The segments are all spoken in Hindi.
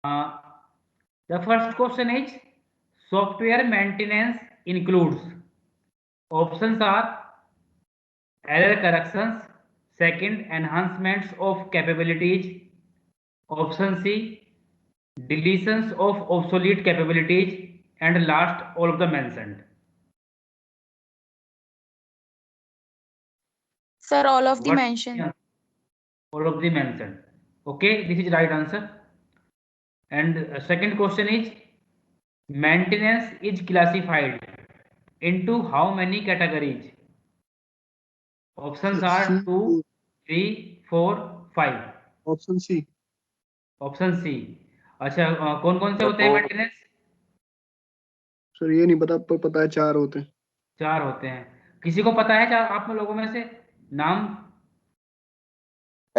Uh, the first question is software maintenance includes. Options are error corrections, second enhancements of capabilities, option C deletions of obsolete capabilities, and last all of the mentioned. Sir, all of the What? mentioned. All of the mentioned. Okay, this is right answer. And second question is maintenance is classified into how many categories? Options are 2, 3, 4, 5. Option C. Option C. अच्छा, कौन कौन से होते हैं मेंटेनेंस? सर ये नहीं पता, पर पता है 4 होते हैं। 4 होते हैं। किसी को पता है 4 आप लोगों में से नाम?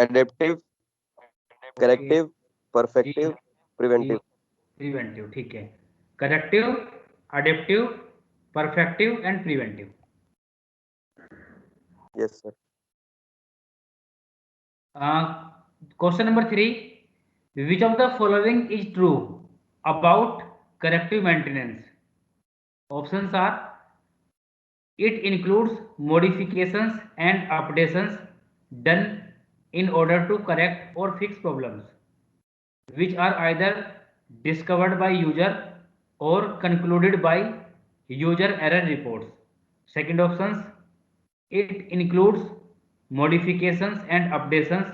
Adaptive, corrective, perfective, preventive. Preventive, ठीक है। Corrective, adaptive, perfective and preventive. Yes sir. Question number 3, which of the following is true about corrective maintenance? Options are it includes modifications and updations done in order to correct or fix problems which are either discovered by user or concluded by user error reports. Second options, it includes modifications and updations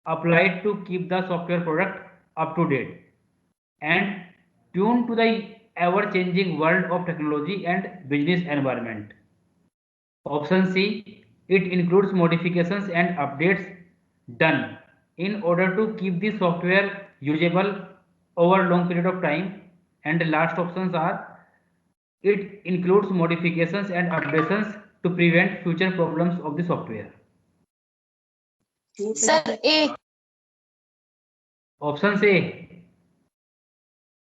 applied to keep the software product up to date and tuned to the ever-changing world of technology and business environment. Option C, it includes modifications and updates done in order to keep the software usable over a long period of time. And the last options are, it includes modifications and updates to prevent future problems of the software. Sir, A. Option C.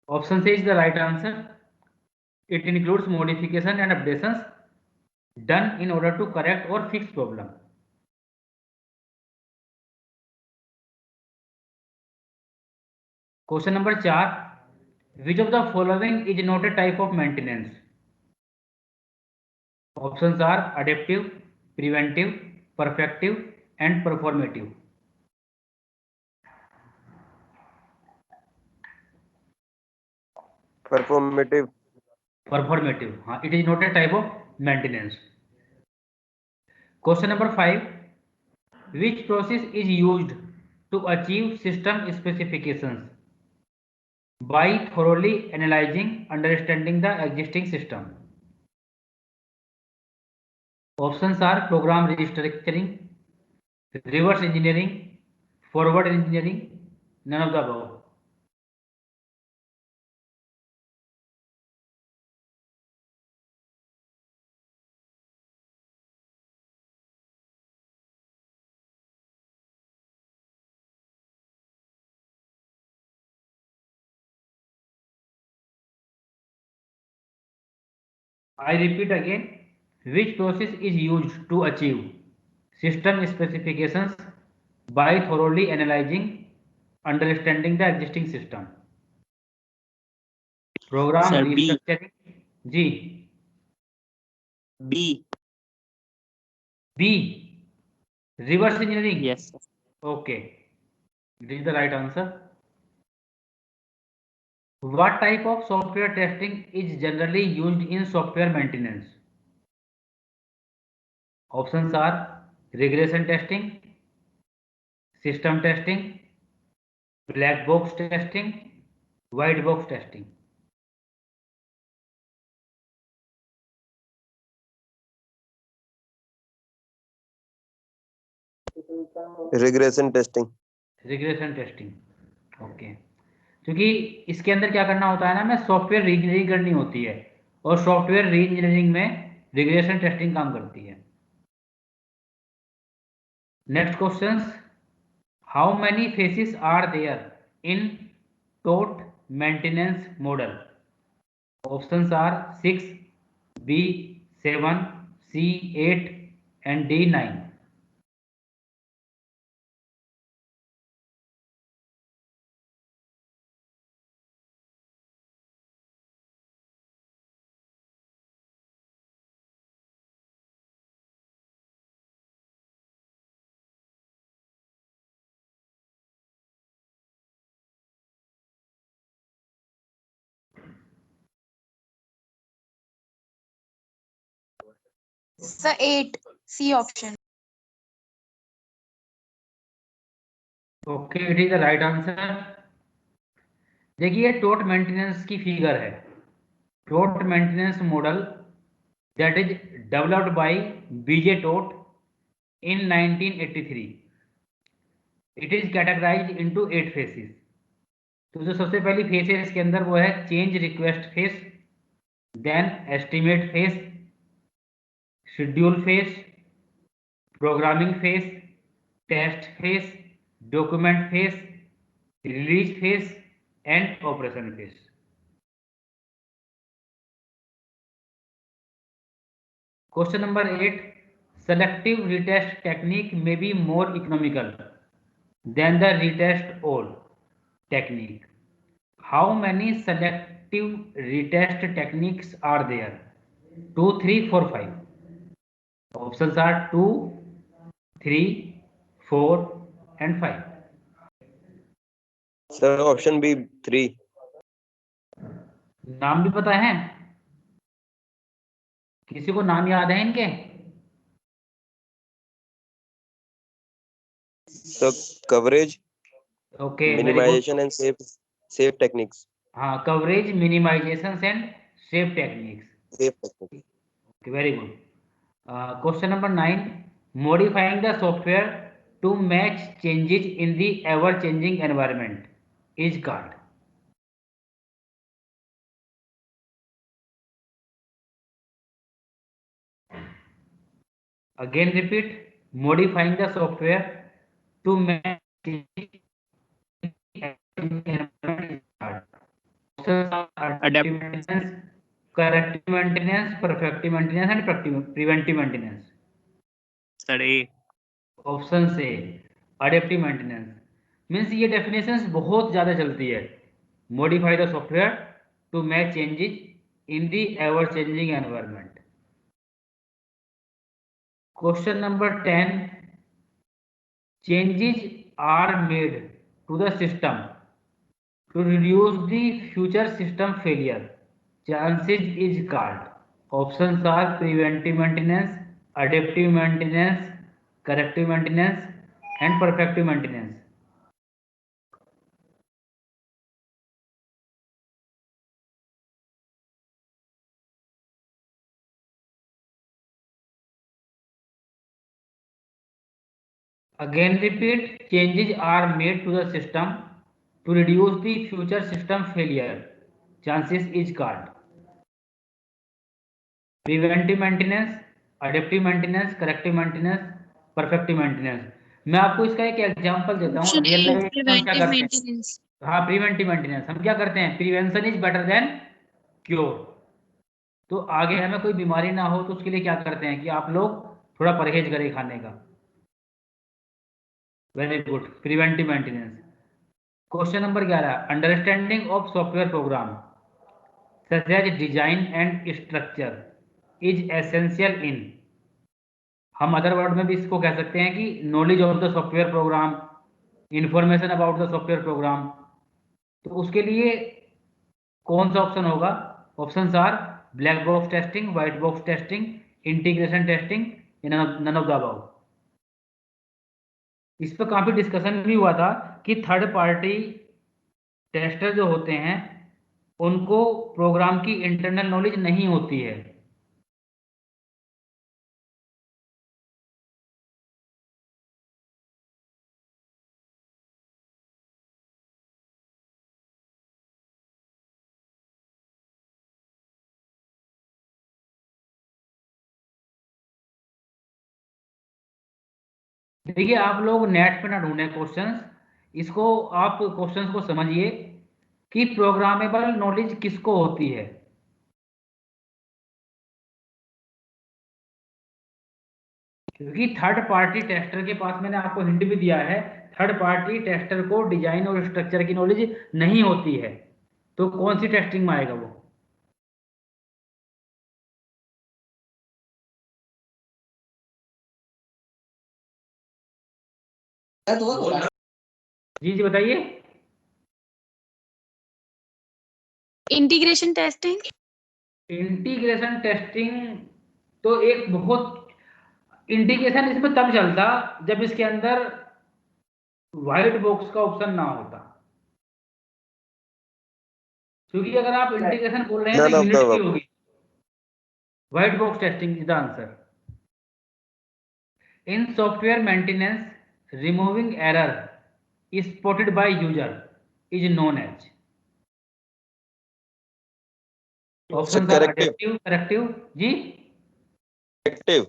Option C is the right answer. It includes modification and updates done in order to correct or fix problem. Question number 4, which of the following is not a type of maintenance? Options are adaptive, preventive, perfective and performative. Performative. Performative, it is not a type of maintenance. Question number 5, which process is used to achieve system specifications? By thoroughly analyzing, understanding the existing system. Options are program restructuring, reverse engineering, forward engineering, none of the above. I repeat again, which process is used to achieve system specifications by thoroughly analyzing, understanding the existing system? Program Sir, restructuring. G. B. B. Reverse engineering. Yes. Okay, this is the right answer. What type of software testing is generally used in software maintenance? Options are regression testing, system testing, black box testing, white box testing. Regression testing. Regression testing, okay. क्योंकि इसके अंदर क्या करना होता है ना, हमें सॉफ्टवेयर रीइंजीनियरिंग करनी होती है और सॉफ्टवेयर रीइंजीनियरिंग में रिग्रेशन टेस्टिंग काम करती है। Next question, how many faces are there in Taute maintenance model? Options are 6, B 7, C 8 and D 9. Sir, 8. C option. Okay, it is the right answer. देखिए टोट मेंटेनेंस की फिगर है, Taute maintenance model that is developed by BJ Taute in 1983. It is categorized into 8 phases. तो जो सबसे पहली फेज है इसके अंदर वो है change request phase, then estimate phase, schedule phase, programming phase, test phase, document phase, release phase and operation phase. Question number 8, selective retest technique may be more economical than the retest all technique. How many selective retest techniques are there? 2, 3, 4, 5. Options are 2, 3, 4 and 5. Sir option B 3। नाम भी पता है? किसी को नाम याद है इनके? So coverage, okay, very good. minimization and safe techniques. हाँ, coverage, minimization and safe techniques. Safe techniques. Okay, very good. Question number 9, modifying the software to match changes in the ever-changing environment is called. Again repeat, modifying the software to match changes in the ever-changing environment is called. Options are adaptive maintenance, corrective maintenance, perfective maintenance and preventive maintenance. Sir, A. Option से अडेप्टिव मेंटेनेंस मीन्स ये डेफिनेशंस बहुत ज़्यादा चलती है। Modify the software to match changes in the ever changing environment. Question number 10, changes are made to the system to reduce the future system failure chances is called. Options are preventive maintenance, adaptive maintenance, corrective maintenance and perfective maintenance. Again repeat, changes are made to the system to reduce the future system failure chances is called preventive maintenance, adaptive maintenance, corrective maintenance, perfective maintenance। मैं आपको इसका एक एग्जांपल देता हूँ, Option A. रियल लाइफ में हम क्या Preventive करते हैं। maintenance. हाँ, प्रिवेंटिव मेंटेनेंस हम क्या करते हैं, prevention is better than cure. तो आगे हमें कोई बीमारी ना हो तो उसके लिए क्या करते हैं कि आप लोग थोड़ा परहेज करें खाने का। Very good, preventive maintenance. Question number 11, understanding of software program such as design and structure is essential in. हम अदर वर्ड में भी इसको कह सकते हैं कि knowledge of the software program, information about the software program. तो उसके लिए कौन सा ऑप्शन होगा? Options are black box testing, white box testing, integration testing, none of the above. इस पर काफी डिस्कशन भी हुआ था कि थर्ड पार्टी टेस्टर जो होते हैं उनको प्रोग्राम की इंटरनल नॉलेज नहीं होती है। देखिए आप लोग नेट पे ना ढूंढें क्वेश्चंस, इसको आप क्वेश्चंस को समझिए कि प्रोग्रामेबल नॉलेज किसको होती है। क्योंकि थर्ड पार्टी टेस्टर के पास, मैंने आपको हिंट भी दिया है, थर्ड पार्टी टेस्टर को डिजाइन और स्ट्रक्चर की नॉलेज नहीं होती है। तो कौन सी टेस्टिंग में आएगा वो? जी जी बताइए। Integration testing. इंटीग्रेशन टेस्टिंग तो एक बहुत इंडिकेशन इसमें तब चलता जब इसके अंदर व्हाइट बॉक्स का ऑप्शन ना होता, क्योंकि अगर आप इंडिकेशन बोल रहे हैं None तो of the यूनिट की above. होगी। White box testing is the answer. In software maintenance, removing error is spotted by user is known as. Options are corrective. adaptive, corrective. जी, Corrective.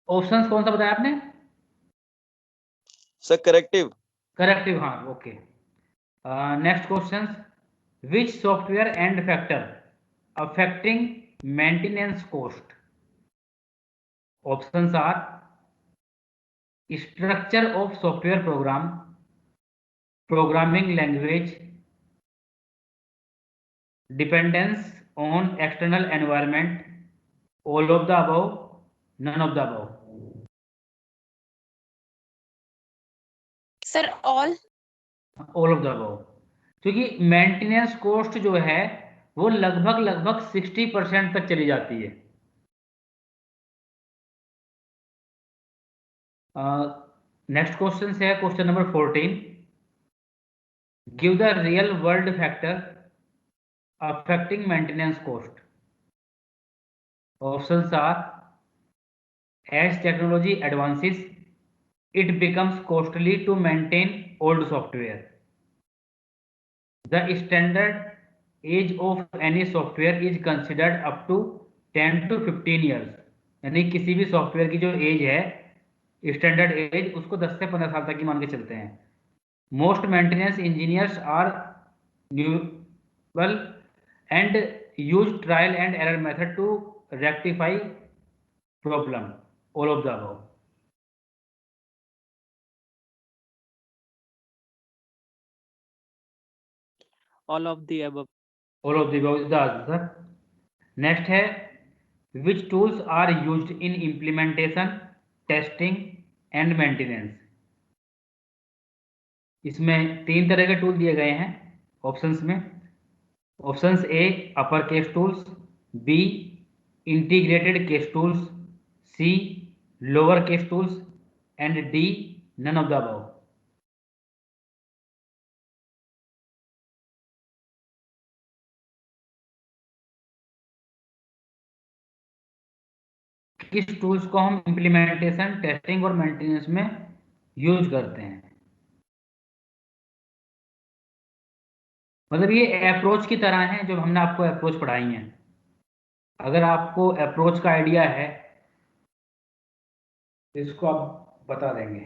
ऑप्शंस कौन सा बताया आपने? Sir, corrective. करेक्टिव, हाँ, okay. Next question, which software and factor affecting maintenance cost? Options are structure of software program, programming language, dependence on external environment, all of the above, none of the above. Sir, all. All of the above, क्योंकि मेंटेनेंस कॉस्ट जो है वो लगभग 60% तक चली जाती है। नेक्स्ट क्वेश्चन है question number 14, give the real world factor affecting maintenance cost. Options are as technology advances it becomes costly to maintain old software. The standard age of any software is considered up to 10 to 15 years. यानी किसी भी सॉफ्टवेयर की जो एज है, स्टैंडर्ड एज, उसको 10 से 15 साल तक की मान के चलते हैं। Most maintenance engineers are newbie and use trial and error method to rectify problem, all of the above. All of the above. All of the above is the answer. Next है, which tools are used in implementation, testing and maintenance? इसमें 3 तरह के टूल दिए गए हैं ऑप्शंस में। Options A upper case tools, B integrated case tools, C lower case tools and D none of the above. किस टूल्स को हम इंप्लीमेंटेशन, टेस्टिंग और मेंटेनेंस में यूज करते हैं? मतलब ये अप्रोच की तरह है जो हमने आपको अप्रोच पढ़ाई हैं। अगर आपको अप्रोच का आइडिया है तो इसको आप बता देंगे।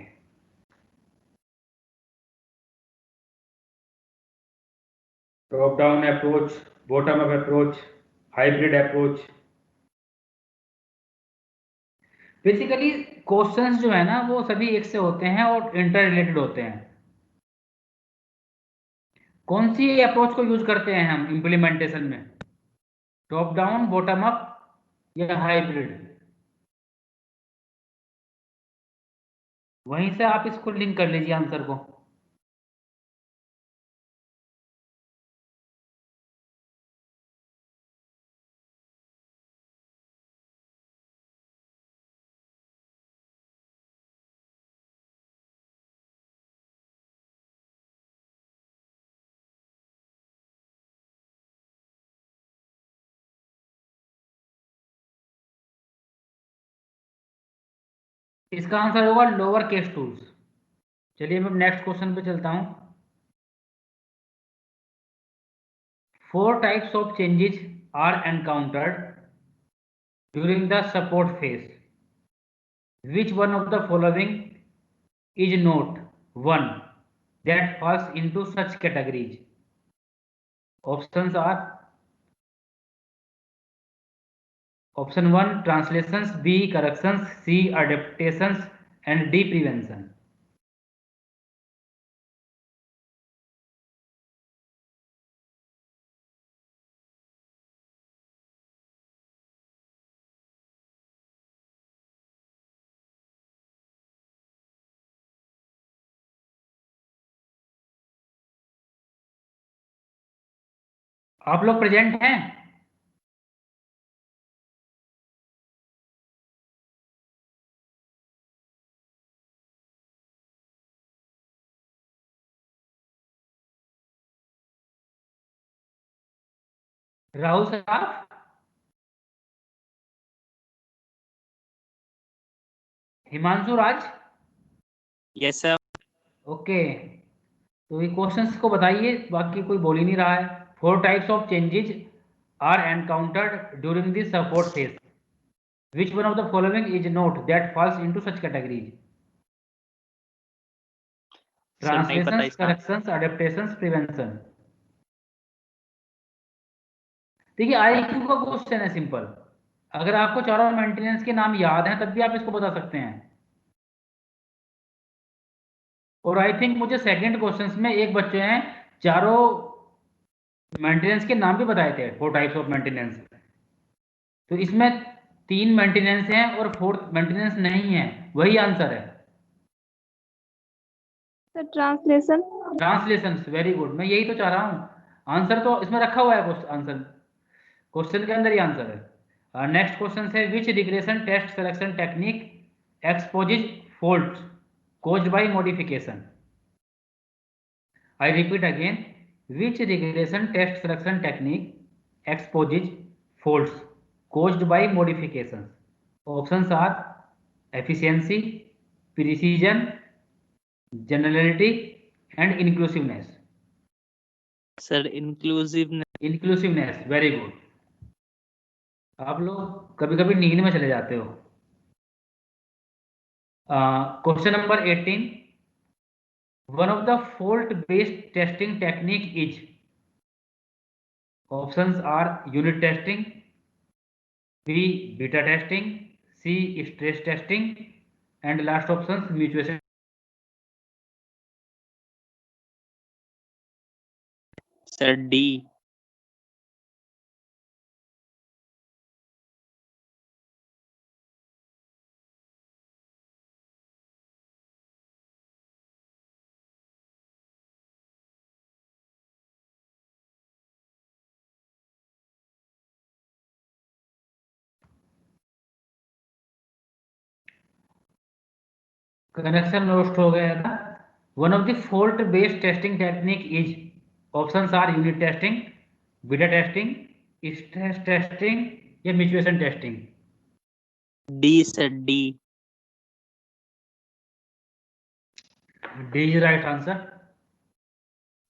Top down approach, bottom up approach, hybrid approach. Basically questions जो है ना वो सभी एक से होते हैं और इंटर रिलेटेड होते हैं। कौन सी अप्रोच को यूज करते हैं हम इंप्लीमेंटेशन में? टॉप डाउन, बॉटम अप या हाइब्रिड? वहीं से आप इसको लिंक कर लीजिए आंसर को। इसका आंसर होगा लोअर केस टूल्स। चलिए मैं नेक्स्ट क्वेश्चन पे चलता हूं। 4 types of changes are encountered during the support phase. Which one of the following is not one that falls into such categories? Options are option 1 translations, B corrections, C adaptations and D prevention. आप लोग प्रेजेंट हैं? राहुल साहब, हिमांशु राज, Yes, sir. ओके। तो ये क्वेश्चंस को बताइए, बाकी कोई बोल ही नहीं रहा है। 4 types of changes are encountered during the support phase, which one of the following is not that falls into such categories? Sir, नहीं पता Translations, इसका. corrections, adaptations, prevention. देखिए आईक्यू का क्वेश्चन है, सिंपल। अगर आपको चारों मेंटेनेंस के नाम याद हैं तब भी आप इसको बता सकते हैं। और आई थिंक मुझे सेकंड क्वेश्चंस में एक बच्चे हैं चारों मेंटेनेंस के नाम भी बताए थे, 4 टाइप्स ऑफ मेंटेनेंस। तो इसमें 3 मेंटेनेंस हैं और 4th मेंटेनेंस नहीं है, वही आंसर है। Sir translation. Translation, very good, मैं यही तो चाह रहा हूँ। आंसर तो इसमें रखा हुआ है, आंसर क्वेश्चन के अंदर ही आंसर है। नेक्स्ट क्वेश्चन है which regression test selection technique exposes fault caused by modification. I repeat again, which regression test selection technique exposes faults caused by modifications? Options are efficiency, precision, generality and inclusiveness. Sir, inclusiveness. Inclusiveness, very good. आप लोग कभी कभी नींद में चले जाते हो। Question number 18, one of the fault based testing technique is, options are unit testing, B beta testing, C stress testing and last options mutuation. Sir, D. Connection lost हो गया था। One of the fault based testing technique is, options are unit testing, beta testing, stress testing या mutation testing. D, sir, D. D is right answer.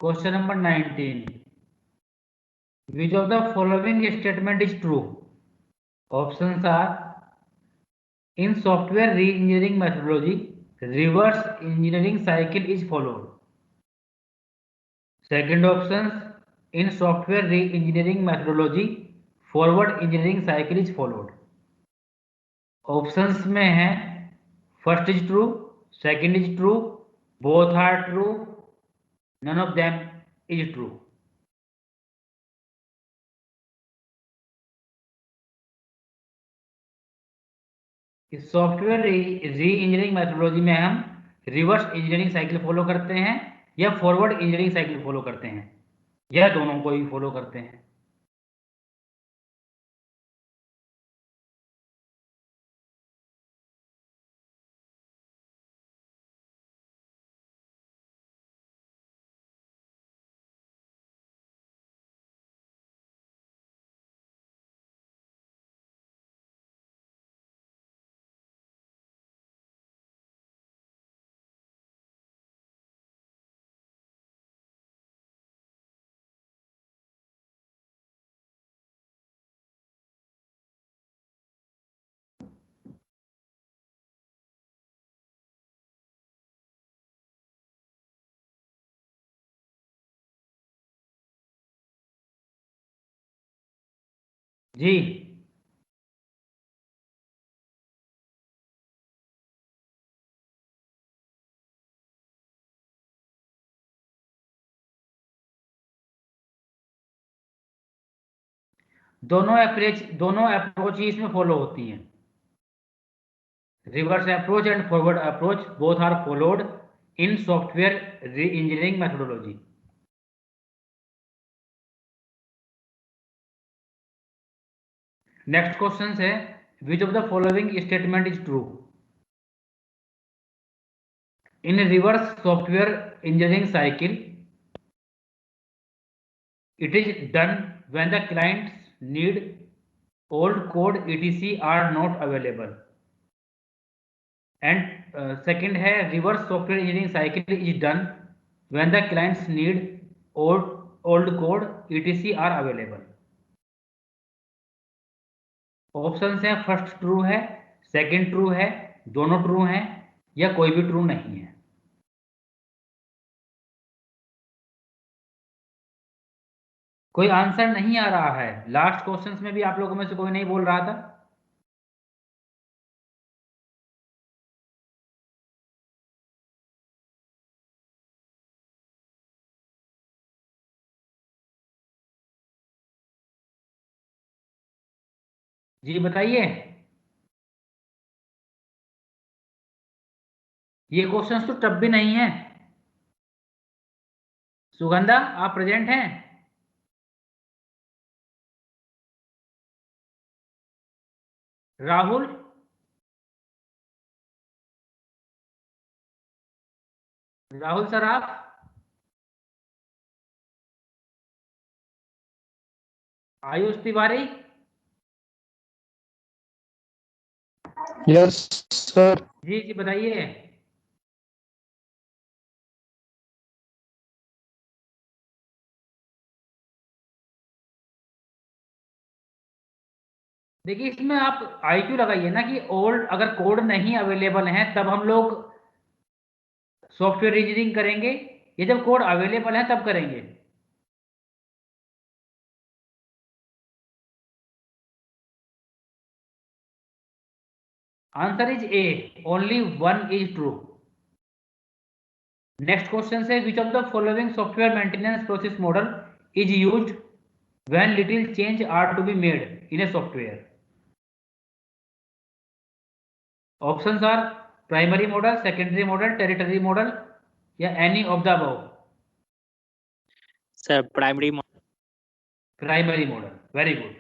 Question number 19, which of the following statement is true? Options are, in software re-engineering methodology reverse engineering cycle is followed. Second option, in software re-engineering methodology forward engineering cycle is followed. Options में है first is true, second is true, both are true, none of them is true. इस सॉफ्टवेयर री इंजीनियरिंग मेथोडोलॉजी में हम रिवर्स इंजीनियरिंग साइकिल फॉलो करते हैं या फॉरवर्ड इंजीनियरिंग साइकिल फॉलो करते हैं, या दोनों को ही फॉलो करते हैं। जी दोनों अप्रोच ही इसमें फॉलो होती हैं। Reverse approach and forward approach both are followed in software re engineering methodology. Next question है which of the following statement is true? In reverse software engineering cycle, it is done when the client need old code etc are not available. And second है reverse software engineering cycle is done when the clients need old code etc are available. Options हैं फर्स्ट ट्रू है, सेकंड ट्रू है, दोनों ट्रू हैं या कोई भी ट्रू नहीं है। कोई आंसर नहीं आ रहा है। लास्ट क्वेश्चंस में भी आप लोगों में से कोई नहीं बोल रहा था। जी बताइए, ये क्वेश्चंस तो टफ भी नहीं है। सुगंधा आप प्रेजेंट हैं? राहुल, राहुल सर आप? आयुष तिवारी? Yes sir. जी जी बताइए। देखिए इसमें आप IQ लगाइए ना कि ओल्ड अगर कोड नहीं अवेलेबल है तब हम लोग सॉफ्टवेयर इंजीनियरिंग करेंगे, ये जब कोड अवेलेबल है तब करेंगे। Answer is A, only one is true. Next question से which of the following software maintenance process model is used when little change are to be made in a software? Options are primary model, secondary model, territory model या any of the above. Sir primary primary model, very good.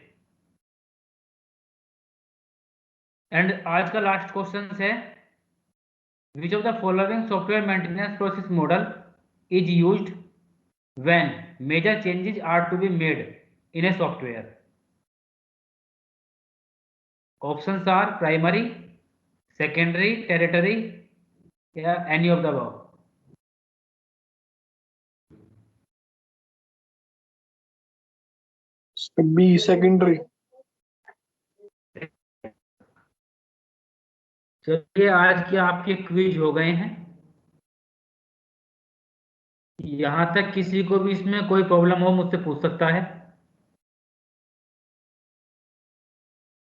And आज का लास्ट क्वेश्चन है which of the following software maintenance process model is used when major changes are to be made in a software? Options are primary, secondary, territory या any of the above. B secondary. चलिए आज के आपके क्विज हो गए हैं। यहां तक किसी को भी इसमें कोई प्रॉब्लम हो मुझसे पूछ सकता है।